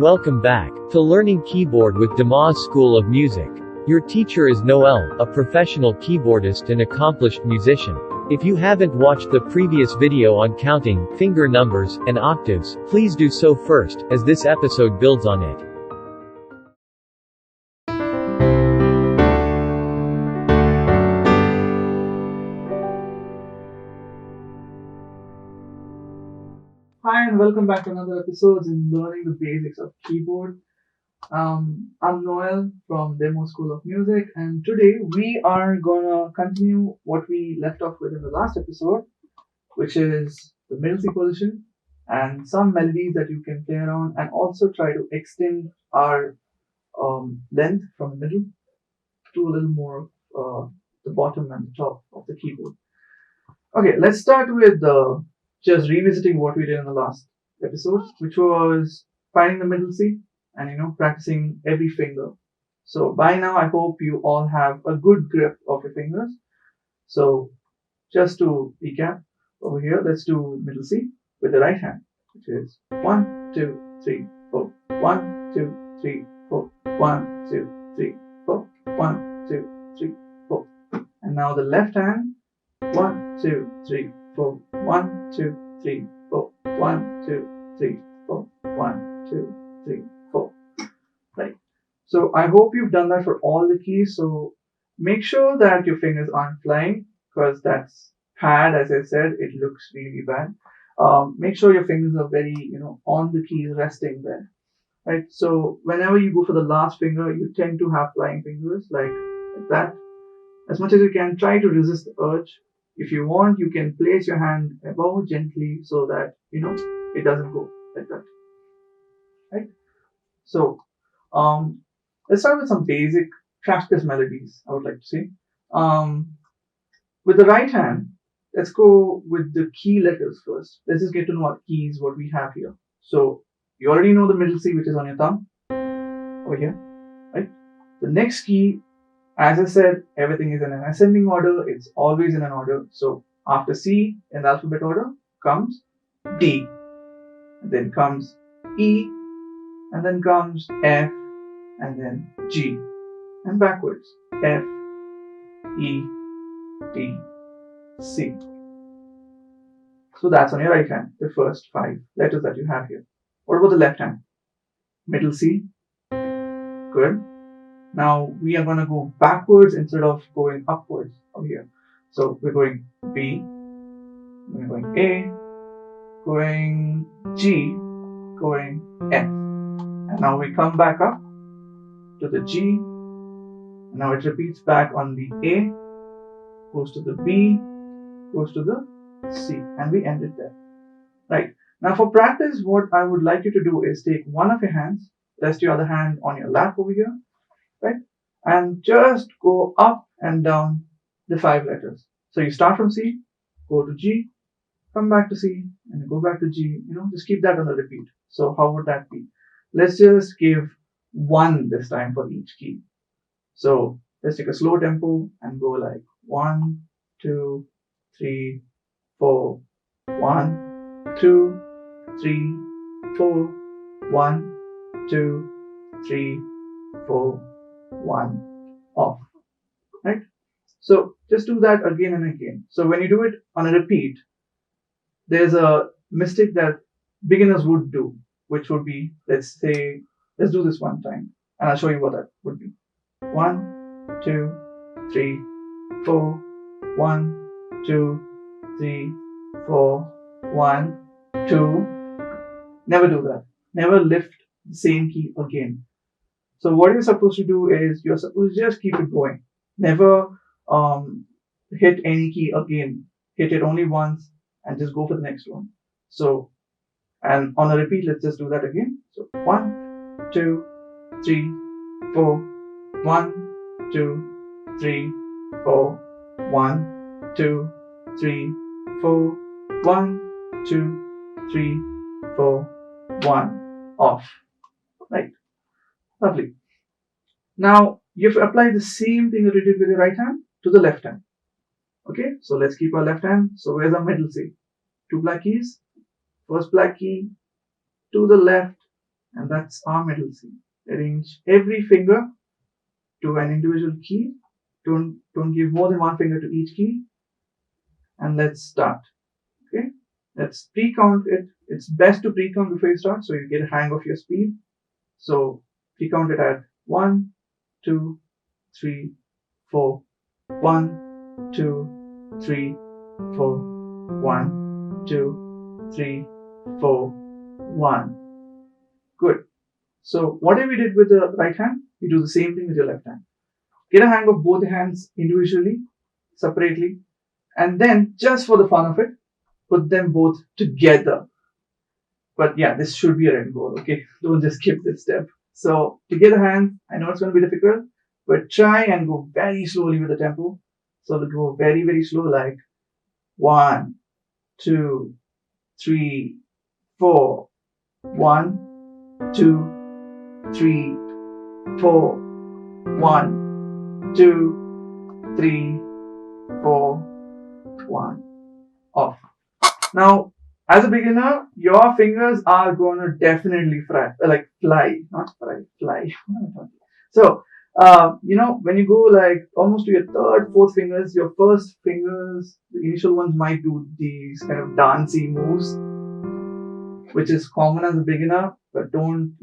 Welcome back to Learning Keyboard with Demoz School of Music. Your teacher is Noel, a professional keyboardist and accomplished musician. If you haven't watched the previous video on counting, finger numbers, and octaves, please do so first, as this episode builds on it. Hi and welcome back to another episode in Learning the Basics of Keyboard. I'm Noel from Demoz School of Music, and today we are gonna continue what we left off with in the last episode, which is the middle C position and some melodies that you can play around, and also try to extend our length from the middle to a little more the bottom and the top of the keyboard. Okay, let's start with just revisiting what we did in the last episode, which was finding the middle C and practicing every finger. So by now I hope you all have a good grip of your fingers. So just to recap over here, let's do middle C with the right hand, which is 1, 2, 3, 4, 1, 2, 3, 4, 1, 2, 3, 4, 1, 2, 3, 4. And now the left hand, 1, 2, 3, 4, 1, 2, 3, 4, 1, 2, 3, 4, 1, 2, 3, 4. Right. So I hope you've done that for all the keys. So make sure that your fingers aren't flying, because that's bad. As I said, it looks really bad. Make sure your fingers are very, on the keys, resting there. Right. So whenever you go for the last finger, you tend to have flying fingers like that. As much as you can, try to resist the urge. If you want, you can place your hand above gently so that, it doesn't go like that. Right? So, let's start with some basic practice melodies, I would like to say. With the right hand, let's go with the key letters first. Let's just get to know what keys, what we have here. So, you already know the middle C, which is on your thumb, over here, right? The next key, as I said, everything is in an ascending order. It's always in an order. So after C in the alphabet order comes D, and then comes E, and then comes F, and then G, and backwards F, E, D, C. So that's on your right hand, the first 5 letters that you have here. What about the left hand? Middle C. Good. Now we are going to go backwards instead of going upwards over here. So we're going B, we're going A, going G, going F. And now we come back up to the G. And now it repeats back on the A, goes to the B, goes to the C, and we end it there. Right. Now for practice, what I would like you to do is take one of your hands, rest your other hand on your lap over here. Right? And just go up and down the 5 letters. So you start from C, go to G, come back to C, and go back to G. Just keep that on a repeat. So how would that be? Let's just give 1 this time for each key. So let's take a slow tempo and go like 1, 2, 3, 4, 1, 2, 3, 4, 1, 2, 3, 4, 1, off. Right? So just do that again and again. So when you do it on a repeat, there's a mistake that beginners would do, which would be, let's do this one time, and I'll show you what that would be. 1, 2, 3, 4, 1, 2, 3, 4, 1, 2. Never do that. Never lift the same key again. So what you're supposed to do is you're supposed to just keep it going. Never hit any key again. Hit it only once and just go for the next one. So, and on a repeat, let's just do that again. So 1, 2, 3, 4, 1, 2, 3, 4, 1, 2, 3, 4, 1, 2, 3, 4, 1, off. Right. Lovely. Now you have to apply the same thing that you did with your right hand to the left hand. Okay, so let's keep our left hand. So where's our middle C? 2 black keys. First black key to the left, and that's our middle C. Arrange every finger to an individual key. Don't give more than one finger to each key. And let's start. Okay, let's pre-count it. It's best to pre-count before you start, so you get a hang of your speed. So pre-count it at 1, 2, 3, 4. 1, 2, 3, 4. 1, 2, 3, 4. 1. Good. So whatever we did with the right hand, you do the same thing with your left hand. Get a hang of both hands individually, separately, and then just for the fun of it, put them both together. But yeah, this should be your end goal, okay? Don't just skip this step. So together hands, I know it's going to be difficult, but try and go very slowly with the tempo. So we'll go very, very slow, like 1, 2, 3, 4. 1, 2, 3, 4. 1, 2, 3, 4. 1. Off. Now, as a beginner, your fingers are gonna definitely fly. So, when you go like almost to your third, fourth fingers, your first fingers, the initial ones might do these kind of dancey moves, which is common as a beginner, but don't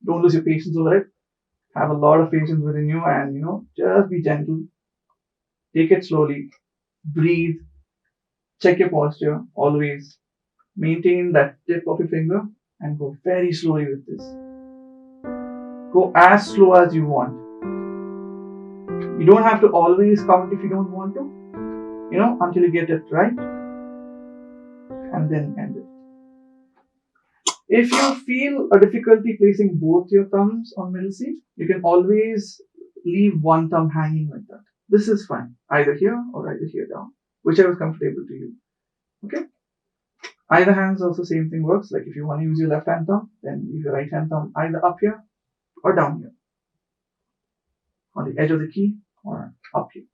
lose your patience over it. Have a lot of patience within you and, just be gentle. Take it slowly. Breathe. Check your posture. Always maintain that tip of your finger and go very slowly with this. Go as slow as you want. You don't have to always count if you don't want to, until you get it right, and then end it. If you feel a difficulty placing both your thumbs on middle C, you can always leave one thumb hanging like that. This is fine, either here or either here down, whichever is comfortable to you. Okay? Either hands also same thing works. Like if you want to use your left hand thumb, then leave your right hand thumb either up here or down here, on the edge of the key or up here.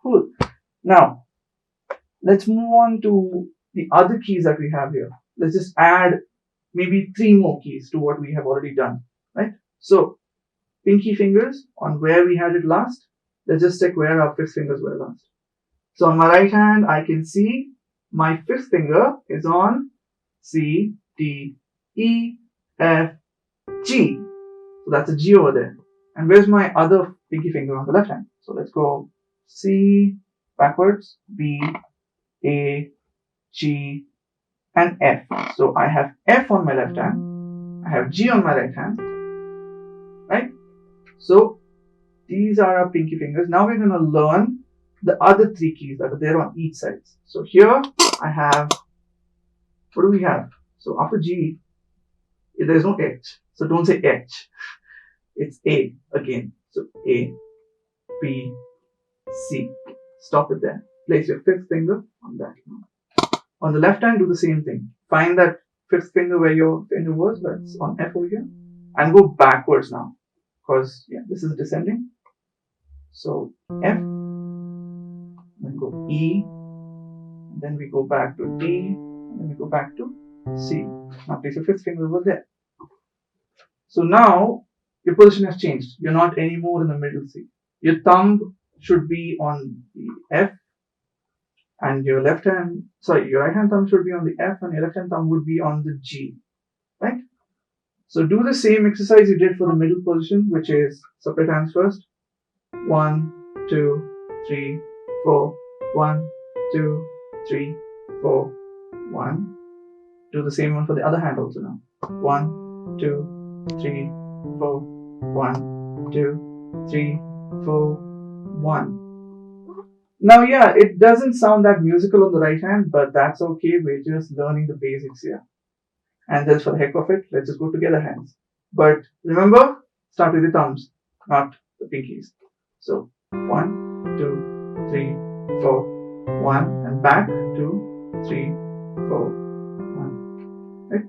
Cool. Now, let's move on to the other keys that we have here. Let's just add maybe 3 more keys to what we have already done, right? So, pinky fingers on where we had it last. Let's just check where our 5th fingers were last. So on my right hand, I can see my 5th finger is on C, D, E, F, G. So that's a G over there. And where's my other pinky finger on the left hand? So let's go C backwards, B, A, G, and F. So I have F on my left hand, I have G on my right hand, right? So these are our pinky fingers. Now we're going to learn the other 3 keys that are there on each side. So here I have, what do we have? So after G, there's no H. So don't say H. It's A again. So A, B, C. Stop it there. Place your 5th finger on that. On the left hand, do the same thing. Find that 5th finger where your finger was, that's on F over here, and go backwards now. Because, this is descending. So F, then go E, and then we go back to D, and then we go back to C. Now place your 5th finger over there. So now your position has changed. You're not anymore in the middle C. Your thumb should be on the F, and your right hand thumb should be on the F, and your left hand thumb would be on the G, right? So do the same exercise you did for the middle position, which is separate hands first. 1, 2, 3, 4. 1, 2, 3, 4. 1. Do the same one for the other hand also now. 1, 2, 3, 4. 1, 2, 3, 4. 1. Now, it doesn't sound that musical on the right hand, but that's okay. We're just learning the basics here. And then for the heck of it, let's just go together hands. But remember, start with the thumbs, not the pinkies. So 1, 2, 3, 4. 1, and back. 2, 3, 4. 1. Right?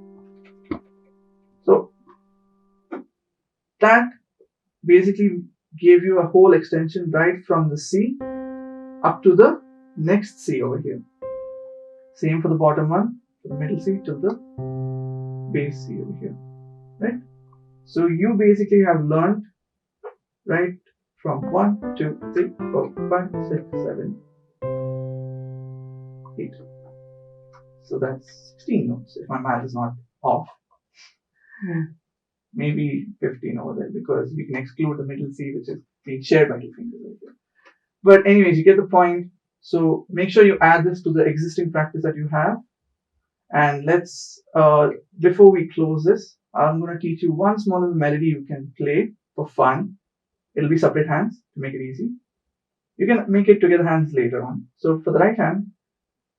So that basically gave you a whole extension right from the C up to the next C over here. Same for the bottom one, for the middle C till the base C over here. right? So you basically have learned, right, from 1, 2, 3, 4, 5, 6, 7, 8. So that's 16 notes if my math is not off. Maybe 15 over there because we can exclude the middle C, which is being shared by two fingers right here. But anyways, you get the point. So make sure you add this to the existing practice that you have. And let's, before we close this, I'm going to teach you one small little melody you can play for fun. It'll be separate hands to make it easy. You can make it together hands later on. So for the right hand,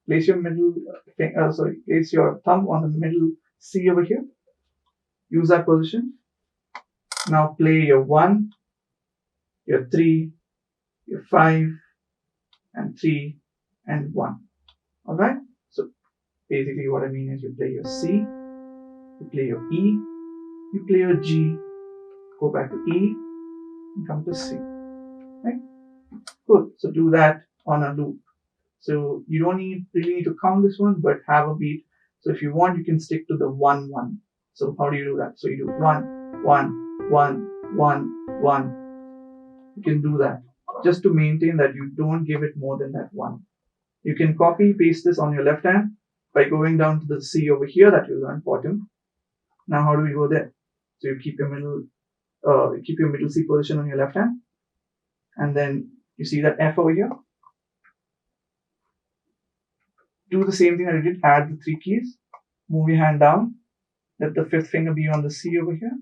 place your place your thumb on the middle C over here. Use that position. Now play your 1, your 3, your 5, and 3, and 1. Alright? So basically what I mean is you play your C, you play your E, you play your G, go back to E, and come to C. Right? Good. So do that on a loop. So you don't really need to count this one, but have a beat. So if you want, you can stick to the 1, 1. So how do you do that? So you do 1, 1, 1, 1, 1. You can do that just to maintain that you don't give it more than that 1. You can copy paste this on your left hand by going down to the C over here that you learned bottom. Now how do we go there? So you keep your middle C position on your left hand, and then you see that F over here. Do the same thing that you did, add the 3 keys, move your hand down, let the 5th finger be on the C over here,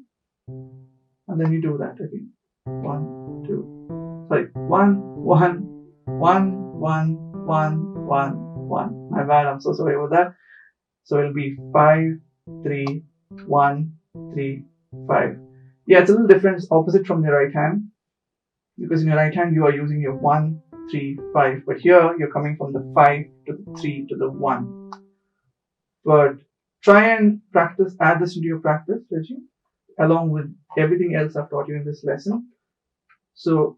and then you do that again. 1, 2, sorry, 1, 1, 1, 1, 1, 1, 1. My bad, I'm so sorry about that. So it'll be 5, 3, 1, 3, 5. Yeah, it's a little different, it's opposite from the right hand, because in your right hand you are using your 1, 3, 5, but here you're coming from the 5 to the 3 to the 1. But try and practice, add this into your practice, Reggie, along with everything else I've taught you in this lesson. So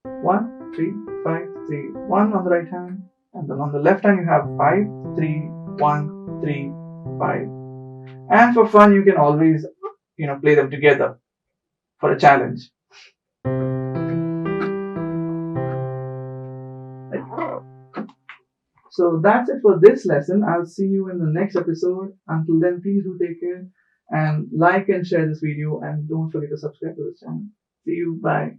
1, 3, 5, 3, 1 on the right hand, and then on the left hand you have 5, 3, 1, 3, 5. And for fun, you can always, play them together for a challenge. So that's it for this lesson. I'll see you in the next episode. Until then, please do take care and like and share this video, and don't forget to subscribe to this channel. See you. Bye.